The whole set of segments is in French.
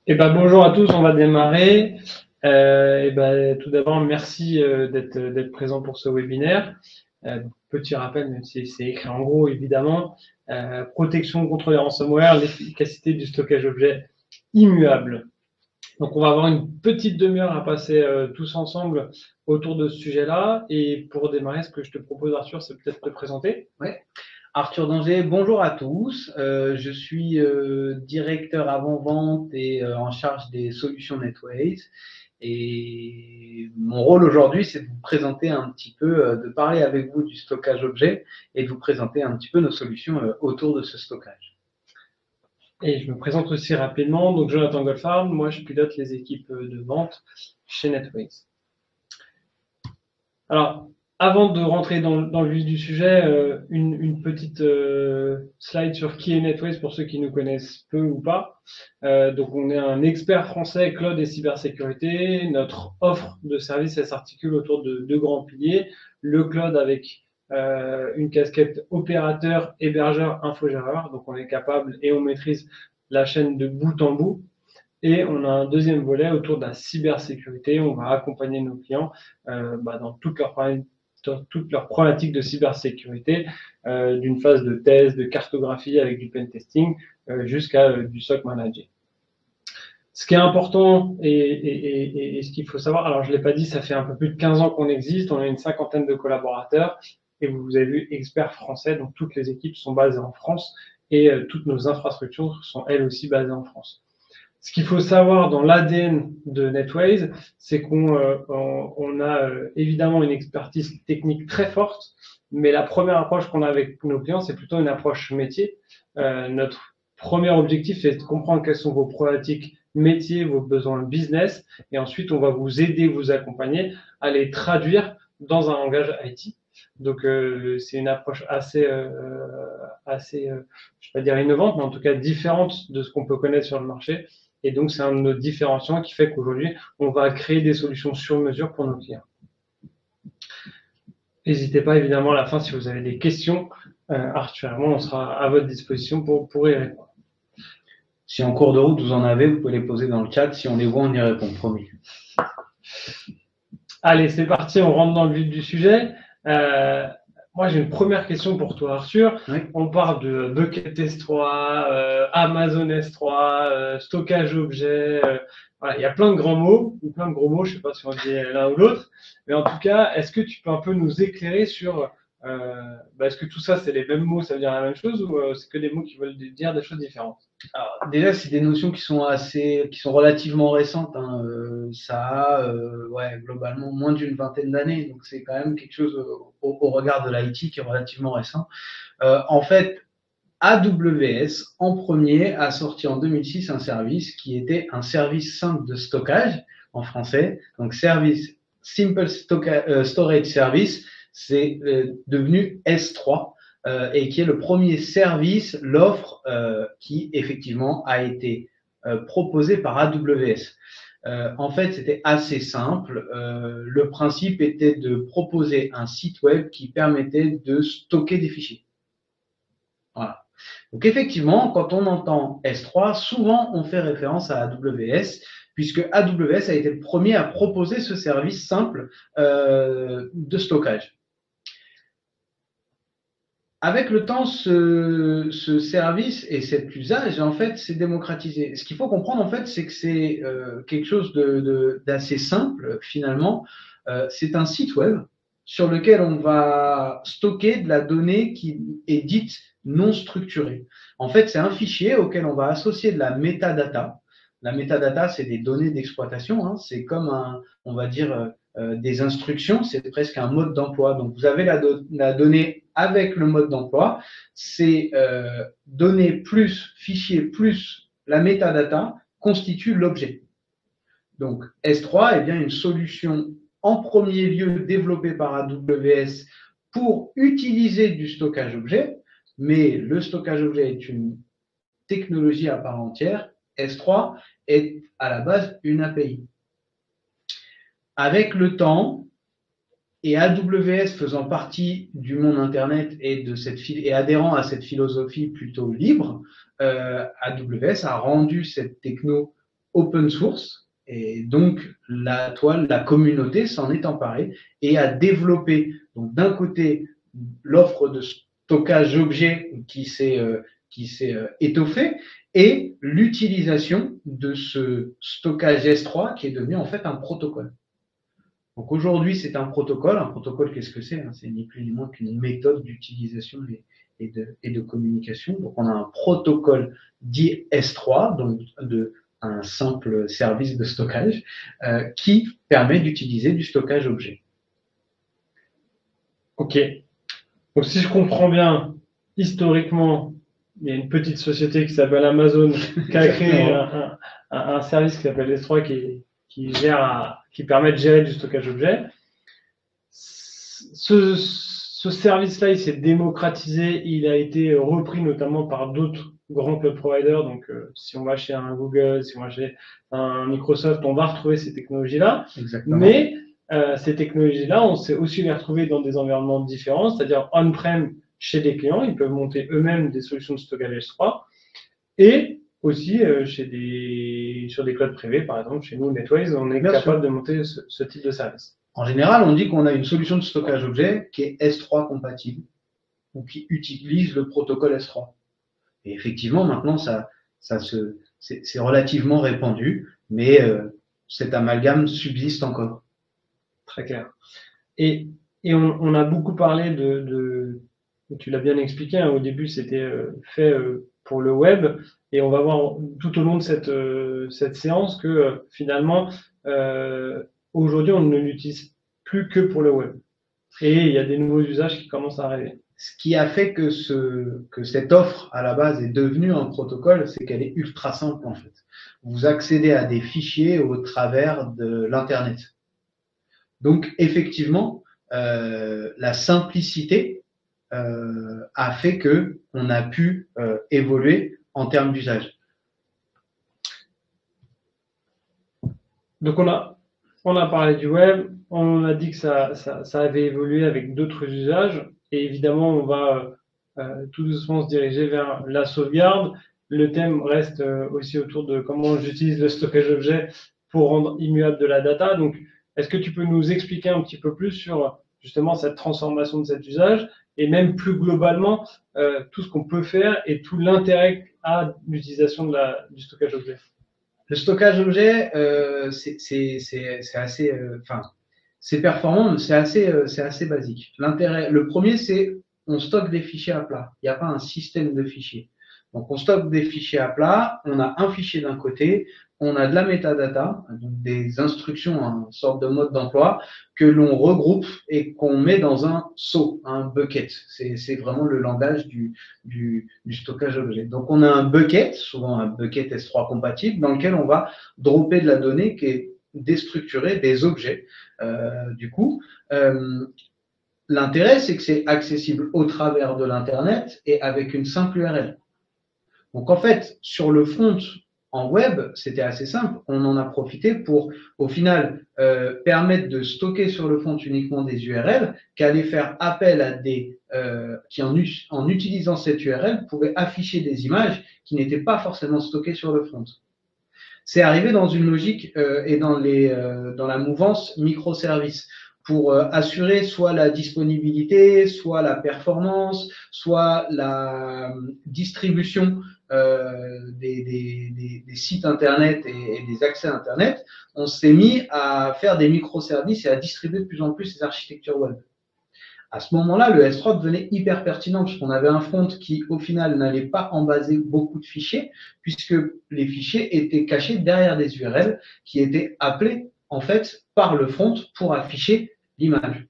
Bonjour à tous, on va démarrer. Tout d'abord, merci d'être présent pour ce webinaire. Petit rappel, même si c'est écrit en gros, évidemment, protection contre les ransomware, l'efficacité du stockage objet immuable. Donc, on va avoir une petite demi-heure à passer tous ensemble autour de ce sujet-là. Et pour démarrer, ce que je te propose, Arthur, c'est peut-être de te présenter. Ouais. Arthur Danger, bonjour à tous. Je suis directeur avant-vente et en charge des solutions Netways. Et mon rôle aujourd'hui, c'est de vous présenter un petit peu, de parler avec vous du stockage objet et de vous présenter un petit peu nos solutions autour de ce stockage. Et je me présente aussi rapidement. Donc, Jonathan Goldfarb, moi, je pilote les équipes de vente chez Netways. Alors, avant de rentrer dans le vif du sujet, une petite slide sur qui est Netways pour ceux qui nous connaissent peu ou pas. Donc, on est un expert français cloud et cybersécurité. Notre offre de services, elle s'articule autour de deux grands piliers. Le cloud avec une casquette opérateur, hébergeur, infogéreur. Donc, on est capable et on maîtrise la chaîne de bout en bout. Et on a un deuxième volet autour de la cybersécurité. On va accompagner nos clients dans toutes leurs problématiques de cybersécurité, d'une phase de test, de cartographie avec du pen testing, jusqu'à du SOC manager. Ce qui est important et ce qu'il faut savoir, alors je ne l'ai pas dit, ça fait un peu plus de 15 ans qu'on existe, on a une cinquantaine de collaborateurs, et vous avez vu, experts français, donc toutes les équipes sont basées en France, et toutes nos infrastructures sont elles aussi basées en France. Ce qu'il faut savoir dans l'ADN de Netways, c'est qu'on a évidemment une expertise technique très forte, mais la première approche qu'on a avec nos clients, c'est plutôt une approche métier. Notre premier objectif, c'est de comprendre quelles sont vos problématiques métiers, vos besoins business, et ensuite on va vous aider, vous accompagner à les traduire dans un langage IT. Donc c'est une approche assez, je ne vais pas dire innovante, mais en tout cas différente de ce qu'on peut connaître sur le marché. Et donc, c'est un de nos différenciants qui fait qu'aujourd'hui, on va créer des solutions sur mesure pour nos clients. N'hésitez pas, évidemment, à la fin, si vous avez des questions, Arthur et moi, on sera à votre disposition pour y répondre. Si en cours de route vous en avez, vous pouvez les poser dans le chat. Si on les voit, on y répond, promis. Allez, c'est parti, on rentre dans le vif du sujet. Moi, j'ai une première question pour toi, Arthur. Oui. On parle de Bucket S3, Amazon S3, stockage objet. Voilà, il y a plein de grands mots, ou plein de gros mots, je ne sais pas si on dit l'un ou l'autre. Mais en tout cas, est-ce que tu peux un peu nous éclairer sur est-ce que tout ça, c'est les mêmes mots, ça veut dire la même chose, ou c'est que des mots qui veulent dire des choses différentes? Alors, déjà, c'est des notions qui sont relativement récentes. Hein. Ça a, globalement moins d'une vingtaine d'années. Donc, c'est quand même quelque chose au regard de l'IT qui est relativement récent. En fait, AWS, en premier, a sorti en 2006 un service qui était un service simple de stockage, en français. Donc, service Simple Storage Service, c'est devenu S3. Et qui est le premier service, l'offre qui effectivement a été proposée par AWS. En fait, c'était assez simple. Le principe était de proposer un site web qui permettait de stocker des fichiers. Voilà. Donc effectivement, quand on entend S3, souvent on fait référence à AWS, puisque AWS a été le premier à proposer ce service simple de stockage. Avec le temps, ce service et cet usage, en fait, s'est démocratisé. Ce qu'il faut comprendre, en fait, c'est que c'est quelque chose d'assez simple, finalement. C'est un site web sur lequel on va stocker de la donnée qui est dite non structurée. En fait, c'est un fichier auquel on va associer de la métadata. La métadata, c'est des données d'exploitation. Hein. C'est comme on va dire, des instructions. C'est presque un mode d'emploi. Donc, vous avez la donnée avec le mode d'emploi. C'est données plus fichier plus la métadata constitue l'objet. Donc, S3 est bien une solution en premier lieu développée par AWS pour utiliser du stockage objet, mais le stockage objet est une technologie à part entière. S3 est à la base une API. Avec le temps, et AWS faisant partie du monde Internet et adhérant à cette philosophie plutôt libre, AWS a rendu cette techno open source. Et donc, la toile, la communauté s'en est emparée et a développé, donc d'un côté, l'offre de stockage objet qui s'est étoffée et l'utilisation de ce stockage S3 qui est devenu en fait un protocole. Donc aujourd'hui, c'est un protocole. Un protocole, qu'est-ce que c'est? C'est ni plus ni moins qu'une méthode d'utilisation et de communication. Donc on a un protocole dit S3, donc un simple service de stockage, qui permet d'utiliser du stockage objet. Ok. Donc si je comprends bien, historiquement, il y a une petite société qui s'appelle Amazon qui a créé un service qui s'appelle S3 qui permet de gérer du stockage objet. Ce service-là, il s'est démocratisé, il a été repris notamment par d'autres grands cloud providers. Donc, si on va chez un Google, si on va chez un Microsoft, on va retrouver ces technologies-là. Exactement. Mais ces technologies-là, on sait aussi les retrouver dans des environnements différents, c'est-à-dire on-prem chez des clients. Ils peuvent monter eux-mêmes des solutions de stockage S3 et aussi sur des clouds privés, par exemple, chez nous, Netways, on est capable de monter ce type de service. En général, on dit qu'on a une solution de stockage objet qui est S3 compatible ou qui utilise le protocole S3. Et effectivement, maintenant, c'est relativement répandu, mais cet amalgame subsiste encore. Très clair. Et on a beaucoup parlé tu l'as bien expliqué, hein, au début, c'était fait pour le web, et on va voir tout au long de cette séance que finalement, aujourd'hui, on ne l'utilise plus que pour le web. Et il y a des nouveaux usages qui commencent à arriver. Ce qui a fait que cette offre, à la base, est devenue un protocole, c'est qu'elle est ultra simple, en fait. Vous accédez à des fichiers au travers de l'Internet. Donc, effectivement, la simplicité a fait qu'on a pu évoluer en termes d'usage. Donc, on a parlé du web, on a dit que ça avait évolué avec d'autres usages, et évidemment, on va tout doucement se diriger vers la sauvegarde. Le thème reste aussi autour de comment j'utilise le stockage objet pour rendre immuable de la data. Donc, est-ce que tu peux nous expliquer un petit peu plus sur justement cette transformation de cet usage et même plus globalement tout ce qu'on peut faire et tout l'intérêt à l'utilisation du stockage objet? Le stockage objet, c'est assez, c'est performant, mais c'est assez basique. Le premier, c'est on stocke des fichiers à plat. Il n'y a pas un système de fichiers. Donc, on stocke des fichiers à plat. On a un fichier d'un côté, on a de la métadata, donc des instructions, une sorte de mode d'emploi que l'on regroupe et qu'on met dans un seau, un bucket. C'est vraiment le langage du stockage objet. Donc, on a un bucket, souvent un bucket S3 compatible, dans lequel on va dropper de la donnée qui est déstructurée, des objets. Du coup, l'intérêt, c'est que c'est accessible au travers de l'Internet et avec une simple URL. Donc, en fait, sur le front en web, c'était assez simple. On en a profité pour, au final, permettre de stocker sur le front uniquement des URL, qui allaient faire appel à qui, en utilisant cette URL, pouvaient afficher des images qui n'étaient pas forcément stockées sur le front. C'est arrivé dans une logique et dans la mouvance microservices pour assurer soit la disponibilité, soit la performance, soit la distribution des sites Internet et des accès Internet. On s'est mis à faire des microservices et à distribuer de plus en plus ces architectures web. À ce moment-là, le S3 devenait hyper pertinent puisqu'on avait un front qui, au final, n'allait pas embaser beaucoup de fichiers puisque les fichiers étaient cachés derrière des URL qui étaient appelés, en fait, par le front pour afficher l'image.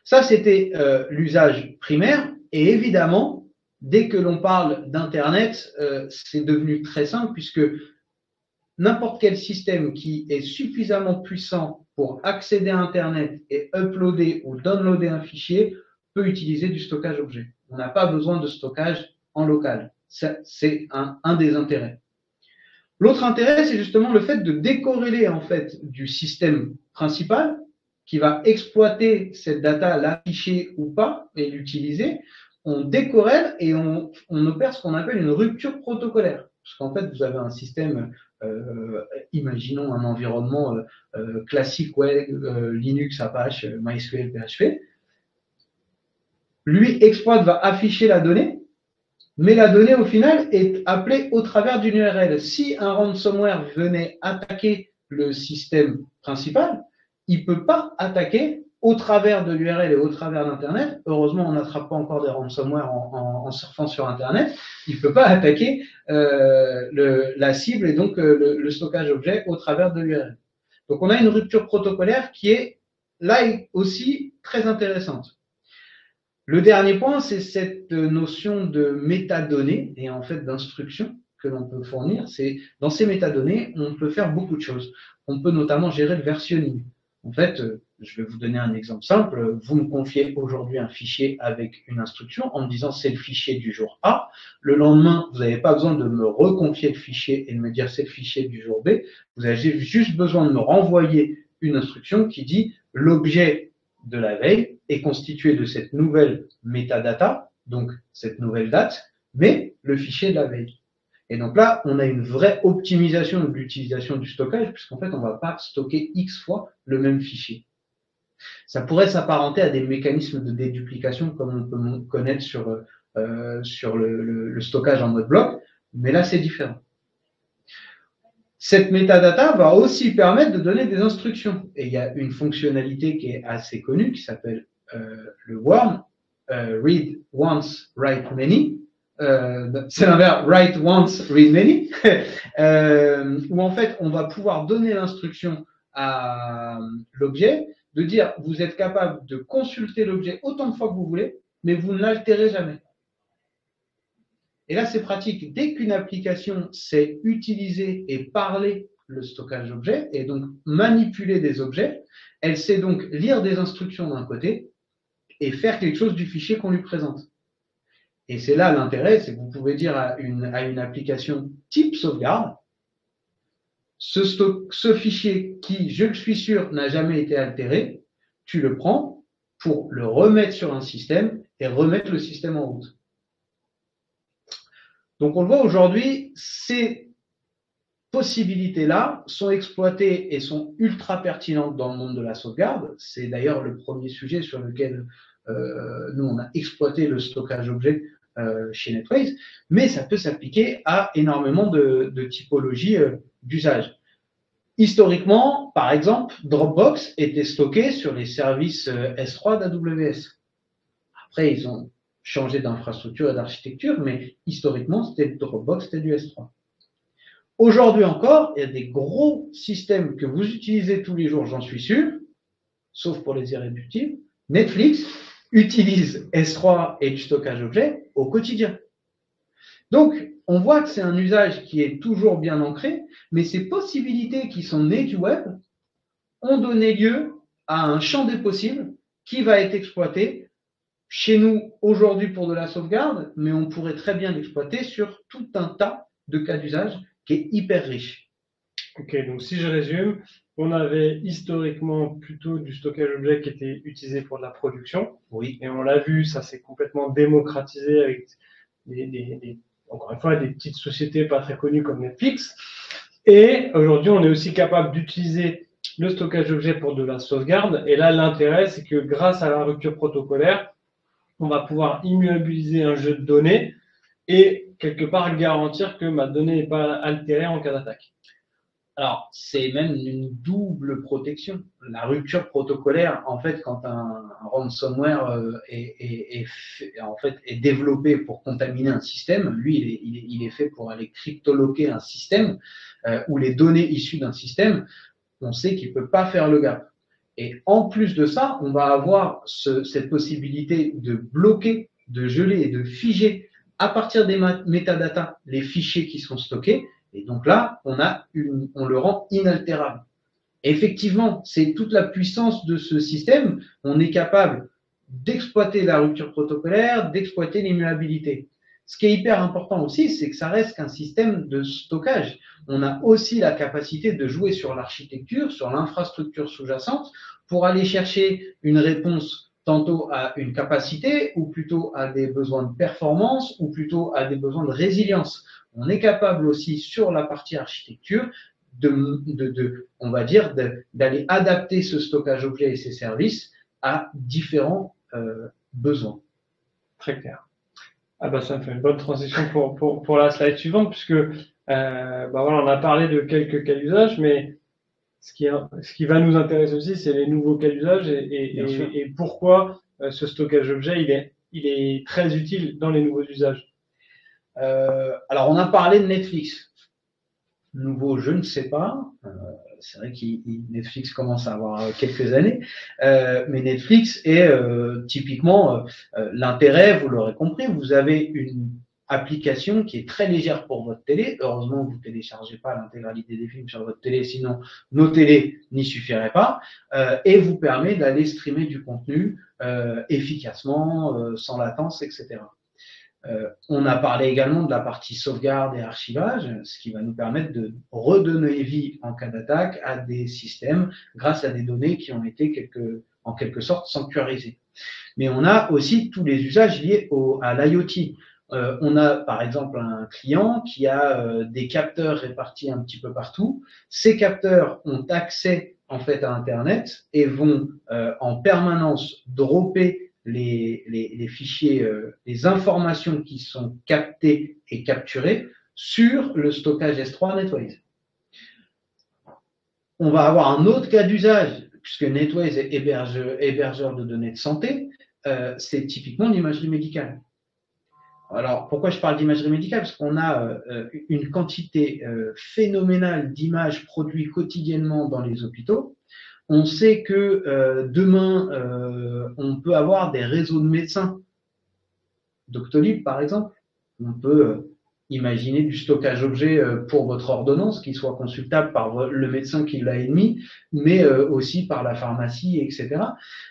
Ça, c'était l'usage primaire. Et évidemment, dès que l'on parle d'Internet, c'est devenu très simple puisque n'importe quel système qui est suffisamment puissant pour accéder à Internet et uploader ou downloader un fichier peut utiliser du stockage objet. On n'a pas besoin de stockage en local. C'est un des intérêts. L'autre intérêt, c'est justement le fait de décorréler en fait du système principal qui va exploiter cette data, l'afficher ou pas et l'utiliser. On décorrèle et on opère ce qu'on appelle une rupture protocolaire. Parce qu'en fait, vous avez un système, imaginons un environnement classique web, Linux, Apache, MySQL, PHP. Lui, exploit va afficher la donnée, mais la donnée, au final, est appelée au travers d'une URL. Si un ransomware venait attaquer le système principal, il ne peut pas attaquer au travers de l'URL et au travers d'Internet. Heureusement, on n'attrape pas encore des ransomware en surfant sur Internet. Il ne peut pas attaquer la cible et donc le stockage objet au travers de l'URL. Donc, on a une rupture protocolaire qui est là aussi très intéressante. Le dernier point, c'est cette notion de métadonnées et en fait d'instructions que l'on peut fournir. C'est dans ces métadonnées, on peut faire beaucoup de choses. On peut notamment gérer le versionning. En fait, je vais vous donner un exemple simple. Vous me confiez aujourd'hui un fichier avec une instruction en me disant c'est le fichier du jour A. Le lendemain, vous n'avez pas besoin de me reconfier le fichier et de me dire c'est le fichier du jour B. Vous avez juste besoin de me renvoyer une instruction qui dit l'objet de la veille est constitué de cette nouvelle metadata, donc cette nouvelle date, mais le fichier de la veille. Et donc là, on a une vraie optimisation de l'utilisation du stockage, puisqu'en fait, on ne va pas stocker X fois le même fichier. Ça pourrait s'apparenter à des mécanismes de déduplication, comme on peut connaître sur le stockage en mode bloc, mais là, c'est différent. Cette metadata va aussi permettre de donner des instructions. Et il y a une fonctionnalité qui est assez connue, qui s'appelle le WORM, Read Once, Write Many. C'est l'inverse, Write Once, Read Many, où en fait, on va pouvoir donner l'instruction à l'objet de dire, vous êtes capable de consulter l'objet autant de fois que vous voulez, mais vous ne l'altérez jamais. Et là, c'est pratique. Dès qu'une application sait utiliser et parler le stockage d'objets et donc manipuler des objets, elle sait donc lire des instructions d'un côté et faire quelque chose du fichier qu'on lui présente. Et c'est là l'intérêt, c'est que vous pouvez dire à une application type sauvegarde, ce fichier qui, je suis sûr, n'a jamais été altéré, tu le prends pour le remettre sur un système et remettre le système en route. Donc, on le voit aujourd'hui, ces possibilités-là sont exploitées et sont ultra pertinentes dans le monde de la sauvegarde. C'est d'ailleurs le premier sujet sur lequel nous, on a exploité le stockage objet chez NetWays, mais ça peut s'appliquer à énormément de typologies d'usage. Historiquement, par exemple, Dropbox était stocké sur les services S3 d'AWS. Après, ils ont changé d'infrastructure et d'architecture, mais historiquement, c'était Dropbox, c'était du S3. Aujourd'hui encore, il y a des gros systèmes que vous utilisez tous les jours, j'en suis sûr, sauf pour les irréductibles. Netflix utilise S3 et du stockage objet au quotidien. Donc, on voit que c'est un usage qui est toujours bien ancré, mais ces possibilités qui sont nées du web ont donné lieu à un champ des possibles qui va être exploité chez nous aujourd'hui pour de la sauvegarde, mais on pourrait très bien l'exploiter sur tout un tas de cas d'usage qui est hyper riche. Ok, donc si je résume, on avait historiquement plutôt du stockage objet qui était utilisé pour de la production. Oui. Et on l'a vu, ça s'est complètement démocratisé avec encore une fois, des petites sociétés pas très connues comme Netflix. Et aujourd'hui, on est aussi capable d'utiliser le stockage objet pour de la sauvegarde. Et là, l'intérêt, c'est que grâce à la rupture protocolaire, on va pouvoir immobiliser un jeu de données et quelque part garantir que ma donnée n'est pas altérée en cas d'attaque. Alors, c'est même une double protection. La rupture protocolaire, en fait, quand un ransomware est développé pour contaminer un système, lui, il est fait pour aller cryptoloquer un système où les données issues d'un système, on sait qu'il ne peut pas faire le gap. Et en plus de ça, on va avoir cette possibilité de bloquer, de geler et de figer à partir des métadatas les fichiers qui sont stockés. Et donc là, on le rend inaltérable. Et effectivement, c'est toute la puissance de ce système. On est capable d'exploiter la rupture protocolaire, d'exploiter l'immuabilité. Ce qui est hyper important aussi, c'est que ça reste qu'un système de stockage. On a aussi la capacité de jouer sur l'architecture, sur l'infrastructure sous-jacente, pour aller chercher une réponse tantôt à une capacité, ou plutôt à des besoins de performance, ou plutôt à des besoins de résilience. On est capable aussi sur la partie architecture on va dire, d'aller adapter ce stockage objet et ses services à différents besoins. Très clair. Ah bah ça me fait une bonne transition pour la slide suivante, puisque bah voilà, on a parlé de quelques cas d'usage, mais ce qui va nous intéresser aussi, c'est les nouveaux cas d'usage et pourquoi ce stockage objet, il est très utile dans les nouveaux usages. Alors, on a parlé de Netflix. Nouveau, je ne sais pas. C'est vrai que Netflix commence à avoir quelques années, mais Netflix est typiquement l'intérêt, vous l'aurez compris, vous avez une application qui est très légère pour votre télé. Heureusement, vous ne téléchargez pas l'intégralité des films sur votre télé, sinon nos télés n'y suffiraient pas, et vous permet d'aller streamer du contenu efficacement, sans latence, etc. On a parlé également de la partie sauvegarde et archivage, ce qui va nous permettre de redonner vie en cas d'attaque à des systèmes grâce à des données qui ont été en quelque sorte sanctuarisées. Mais on a aussi tous les usages liés à l'IoT. On a par exemple un client qui a des capteurs répartis un petit peu partout. Ces capteurs ont accès en fait à Internet et vont en permanence dropper les fichiers, les informations qui sont captées et capturées sur le stockage S3 NetWise. On va avoir un autre cas d'usage, puisque NetWise est hébergeur de données de santé, c'est typiquement l'imagerie médicale. Alors, pourquoi je parle d'imagerie médicale? Parce qu'on a une quantité phénoménale d'images produites quotidiennement dans les hôpitaux. On sait que demain, on peut avoir des réseaux de médecins. Doctolib, par exemple, on peut imaginer du stockage objet pour votre ordonnance, qui soit consultable par le médecin qui l'a émis, mais aussi par la pharmacie, etc.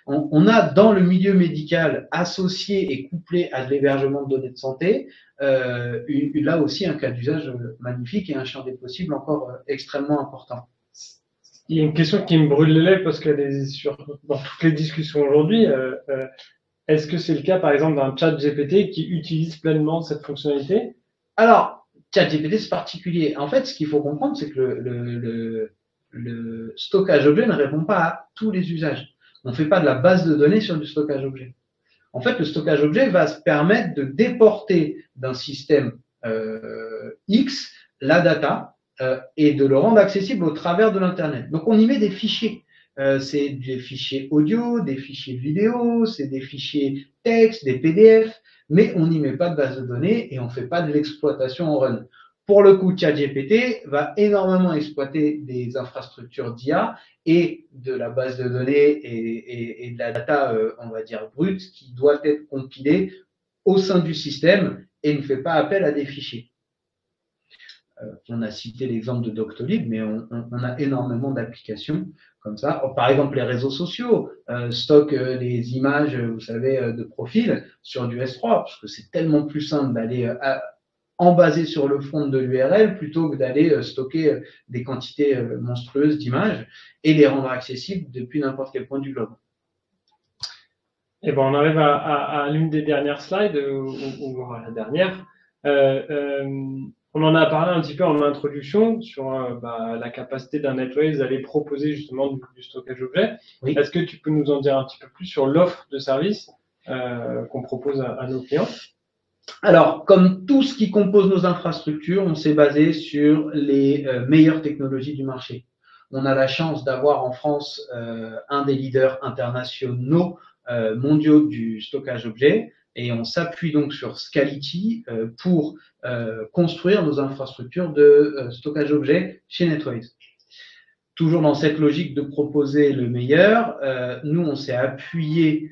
On a dans le milieu médical associé et couplé à de l'hébergement de données de santé, là aussi un cas d'usage magnifique et un champ des possibles encore extrêmement important. Il y a une question qui me brûle les lèvres parce que dans toutes les discussions aujourd'hui, est-ce que c'est le cas, par exemple, d'un chat GPT qui utilise pleinement cette fonctionnalité? Alors, chat GPT, c'est particulier. En fait, ce qu'il faut comprendre, c'est que le stockage objet ne répond pas à tous les usages. On ne fait pas de la base de données sur du stockage objet. En fait, le stockage objet va se permettre de déporter d'un système X la data et de le rendre accessible au travers de l'Internet. Donc, on y met des fichiers. C'est des fichiers audio, des fichiers vidéo, c'est des fichiers texte, des PDF, mais on n'y met pas de base de données et on ne fait pas de l'exploitation en run. Pour le coup, ChatGPT va énormément exploiter des infrastructures d'IA et de la base de données et de la data, on va dire, brute, qui doit être compilée au sein du système et ne fait pas appel à des fichiers. On a cité l'exemple de Doctolib, mais on a énormément d'applications comme ça. Par exemple, les réseaux sociaux stockent les images, vous savez, de profil sur du S3, parce que c'est tellement plus simple d'aller en baser sur le front de l'URL plutôt que d'aller stocker des quantités monstrueuses d'images et les rendre accessibles depuis n'importe quel point du globe. Et ben, on arrive à l'une des dernières slides, ou à la dernière. On en a parlé un petit peu en introduction sur la capacité d'un NetWise d'aller proposer justement du stockage objet. Oui. Est-ce que tu peux nous en dire un petit peu plus sur l'offre de service qu'on propose à nos clients? Alors, comme tout ce qui compose nos infrastructures, on s'est basé sur les meilleures technologies du marché. On a la chance d'avoir en France un des leaders internationaux mondiaux du stockage objet. Et on s'appuie donc sur Scality pour construire nos infrastructures de stockage objet chez NetWise. Toujours dans cette logique de proposer le meilleur, nous, on s'est appuyé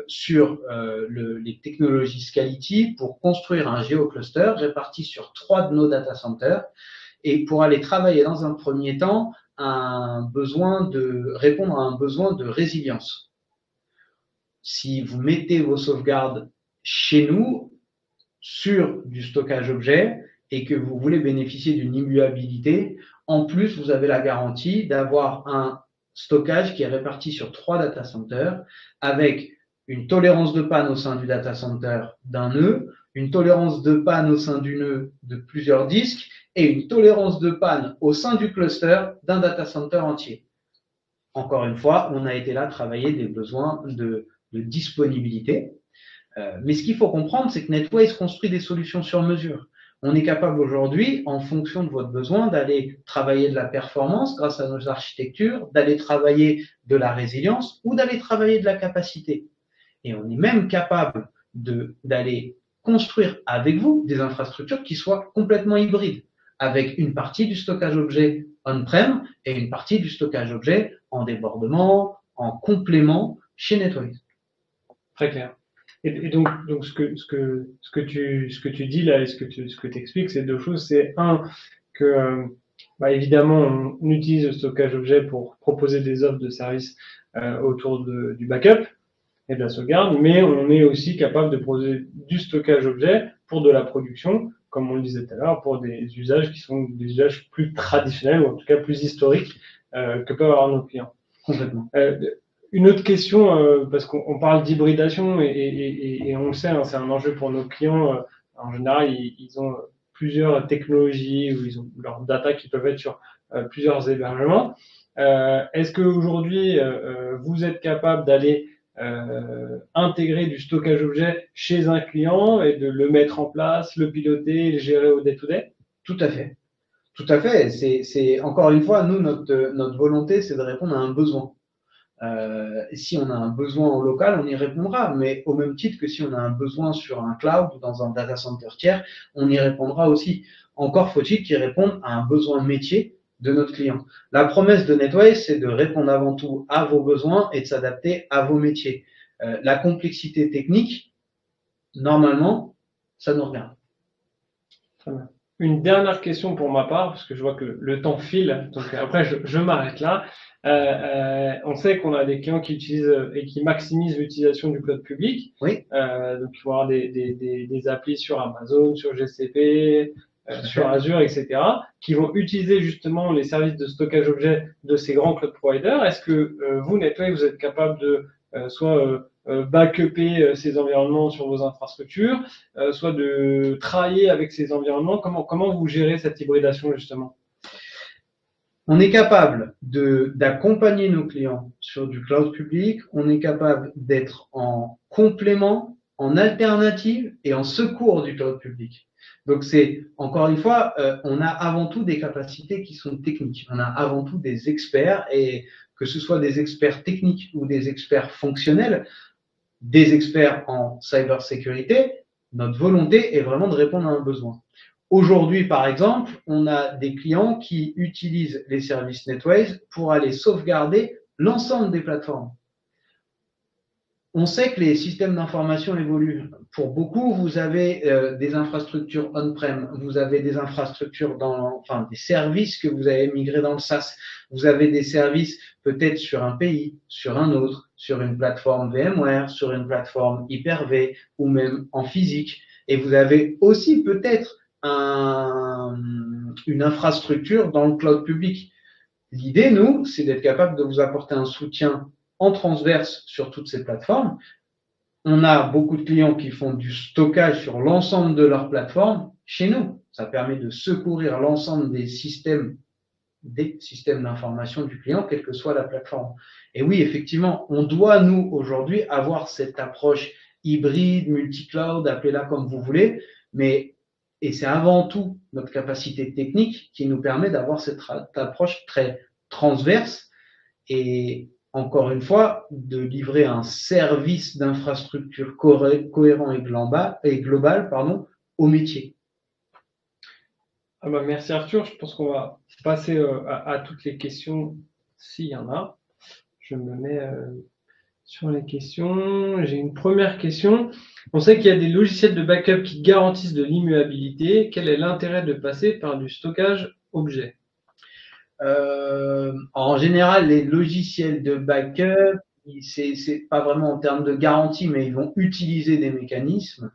sur les technologies Scality pour construire un géocluster réparti sur 3 de nos data centers et pour aller travailler dans un premier temps répondre à un besoin de résilience. Si vous mettez vos sauvegardes chez nous sur du stockage objet et que vous voulez bénéficier d'une immuabilité, en plus, vous avez la garantie d'avoir un stockage qui est réparti sur 3 data centers avec une tolérance de panne au sein du data center d'un nœud, une tolérance de panne au sein du nœud de plusieurs disques et une tolérance de panne au sein du cluster d'un data center entier. Encore une fois, on a été là travailler des besoins de disponibilité. Mais ce qu'il faut comprendre, c'est que NetWise construit des solutions sur mesure. On est capable aujourd'hui, en fonction de votre besoin, d'aller travailler de la performance grâce à nos architectures, d'aller travailler de la résilience ou d'aller travailler de la capacité. Et on est même capable d'aller construire avec vous des infrastructures qui soient complètement hybrides, avec une partie du stockage objet on-prem et une partie du stockage objet en débordement, en complément chez NetWise. Très clair. Et donc ce que tu dis là et ce que tu expliques, c'est deux choses. C'est un, que évidemment, on utilise le stockage objet pour proposer des offres de services autour du backup et de la sauvegarde, mais on est aussi capable de proposer du stockage objet pour de la production, comme on le disait tout à l'heure, pour des usages qui sont des usages plus traditionnels, ou en tout cas plus historiques que peuvent avoir nos clients. Complètement. Une autre question, parce qu'on parle d'hybridation et on le sait, hein, c'est un enjeu pour nos clients. En général, ils ont plusieurs technologies ou ils ont leurs data qui peuvent être sur plusieurs hébergements. Est-ce qu'aujourd'hui, vous êtes capable d'aller intégrer du stockage objet chez un client et de le mettre en place, le piloter, le gérer au day-to-day? Tout à fait. Tout à fait. C'est encore une fois, nous, notre volonté, c'est de répondre à un besoin. Si on a un besoin en local, on y répondra, mais au même titre que si on a un besoin sur un cloud ou dans un data center tiers, on y répondra aussi. Encore faut-il qu'il réponde à un besoin métier de notre client. La promesse de NetWise, c'est de répondre avant tout à vos besoins et de s'adapter à vos métiers. La complexité technique, normalement, ça nous regarde. Très bien. Une dernière question pour ma part, parce que je vois que le temps file, donc après je m'arrête là. On sait qu'on a des clients qui utilisent et qui maximisent l'utilisation du cloud public. Oui. Donc il faut avoir des applis sur Amazon, sur GCP, sur Azure, etc., qui vont utiliser justement les services de stockage objet de ces grands cloud providers. Est-ce que vous, NetWise, vous êtes capable de soit backuper ces environnements sur vos infrastructures, soit de travailler avec ces environnements? Comment vous gérez cette hybridation justement? On est capable d'accompagner nos clients sur du cloud public, on est capable d'être en complément, en alternative et en secours du cloud public. Donc c'est, encore une fois, on a avant tout des capacités qui sont techniques, on a avant tout des experts, et que ce soit des experts techniques ou des experts fonctionnels, des experts en cybersécurité, notre volonté est vraiment de répondre à un besoin. Aujourd'hui, par exemple, on a des clients qui utilisent les services NetWise pour aller sauvegarder l'ensemble des plateformes. On sait que les systèmes d'information évoluent. Pour beaucoup, vous avez des infrastructures on-prem, vous avez des infrastructures des services que vous avez migrés dans le SaaS. Vous avez des services peut-être sur un pays, sur un autre, sur une plateforme VMware, sur une plateforme Hyper-V ou même en physique. Et vous avez aussi peut-être une infrastructure dans le cloud public. L'idée, nous, c'est d'être capable de vous apporter un soutien en transverse sur toutes ces plateformes. On a beaucoup de clients qui font du stockage sur l'ensemble de leur plateforme chez nous. Ça permet de secourir l'ensemble des systèmes d'information du client, quelle que soit la plateforme. Et oui, effectivement, on doit, nous, aujourd'hui, avoir cette approche hybride, multi-cloud, appelez-la comme vous voulez, et c'est avant tout notre capacité technique qui nous permet d'avoir cette approche très transverse et, encore une fois, de livrer un service d'infrastructure cohérent et global au métier. Merci Arthur, je pense qu'on va passer à toutes les questions, s'il y en a. Je me mets sur les questions. J'ai une première question. On sait qu'il y a des logiciels de backup qui garantissent de l'immuabilité. Quel est l'intérêt de passer par du stockage objet? En général, les logiciels de backup, c'est pas vraiment en termes de garantie, mais ils vont utiliser des mécanismes.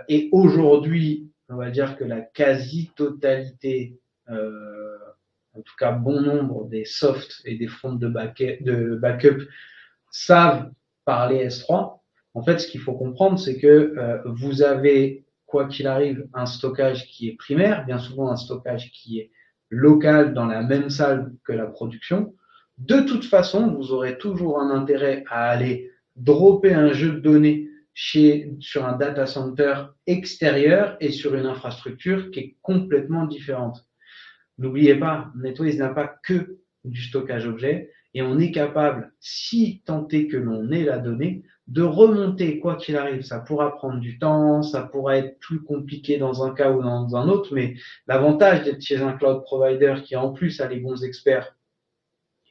Et aujourd'hui, on va dire que la quasi-totalité en tout cas bon nombre des softs et des fronts de backup savent parler S3. En fait, ce qu'il faut comprendre, c'est que vous avez, quoi qu'il arrive, un stockage qui est primaire, bien souvent un stockage qui est local dans la même salle que la production. De toute façon, vous aurez toujours un intérêt à aller dropper un jeu de données sur un data center extérieur et sur une infrastructure qui est complètement différente. N'oubliez pas, NetWise n'a pas que du stockage objet et on est capable, si tant est que l'on ait la donnée, de remonter quoi qu'il arrive. Ça pourra prendre du temps, ça pourra être plus compliqué dans un cas ou dans un autre, mais l'avantage d'être chez un cloud provider qui en plus a les bons experts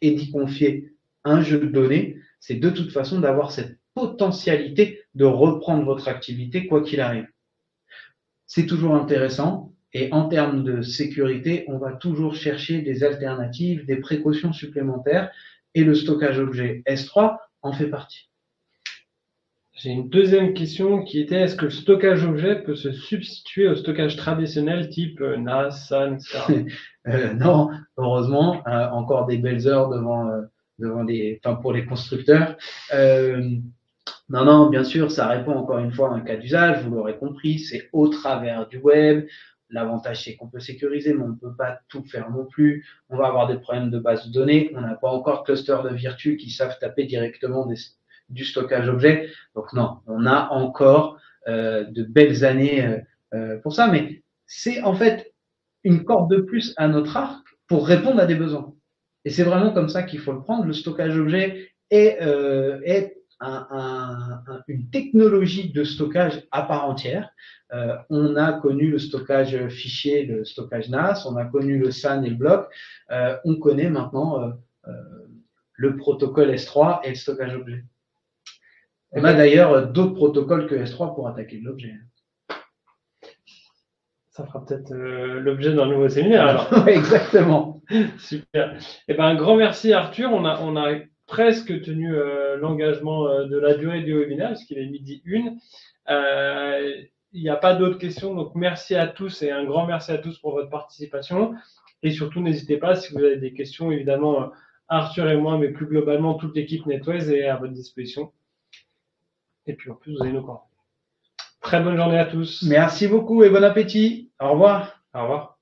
et d'y confier un jeu de données, c'est de toute façon d'avoir cette potentialité de reprendre votre activité quoi qu'il arrive. C'est toujours intéressant et en termes de sécurité, on va toujours chercher des alternatives, des précautions supplémentaires et le stockage objet S3 en fait partie. J'ai une deuxième question qui était, est-ce que le stockage objet peut se substituer au stockage traditionnel type NAS, SAN, etc. Non, heureusement, encore des belles heures pour les constructeurs. Non, bien sûr, ça répond encore une fois à un cas d'usage, vous l'aurez compris, c'est au travers du web. L'avantage, c'est qu'on peut sécuriser, mais on ne peut pas tout faire non plus. On va avoir des problèmes de base de données. On n'a pas encore de cluster de virtu qui savent taper directement du stockage objet. Donc non, on a encore de belles années pour ça, mais c'est en fait une corde de plus à notre arc pour répondre à des besoins. Et c'est vraiment comme ça qu'il faut le prendre. Le stockage objet est une technologie de stockage à part entière. On a connu le stockage fichier, le stockage NAS, on a connu le SAN et le bloc. On connaît maintenant le protocole S3 et le stockage objet. On a d'ailleurs d'autres protocoles que S3 pour attaquer de l'objet. Ça fera peut-être l'objet d'un nouveau séminaire alors. Exactement. Super. Eh ben, un grand merci Arthur. On a presque tenu l'engagement de la durée du webinaire, parce qu'il est 12h01. Il n'y a pas d'autres questions, donc merci à tous et un grand merci à tous pour votre participation. Et surtout, n'hésitez pas, si vous avez des questions, évidemment, Arthur et moi, mais plus globalement, toute l'équipe NetWise est à votre disposition. Et puis en plus, vous avez nos coordonnées. Très bonne journée à tous. Merci beaucoup et bon appétit. Au revoir. Au revoir.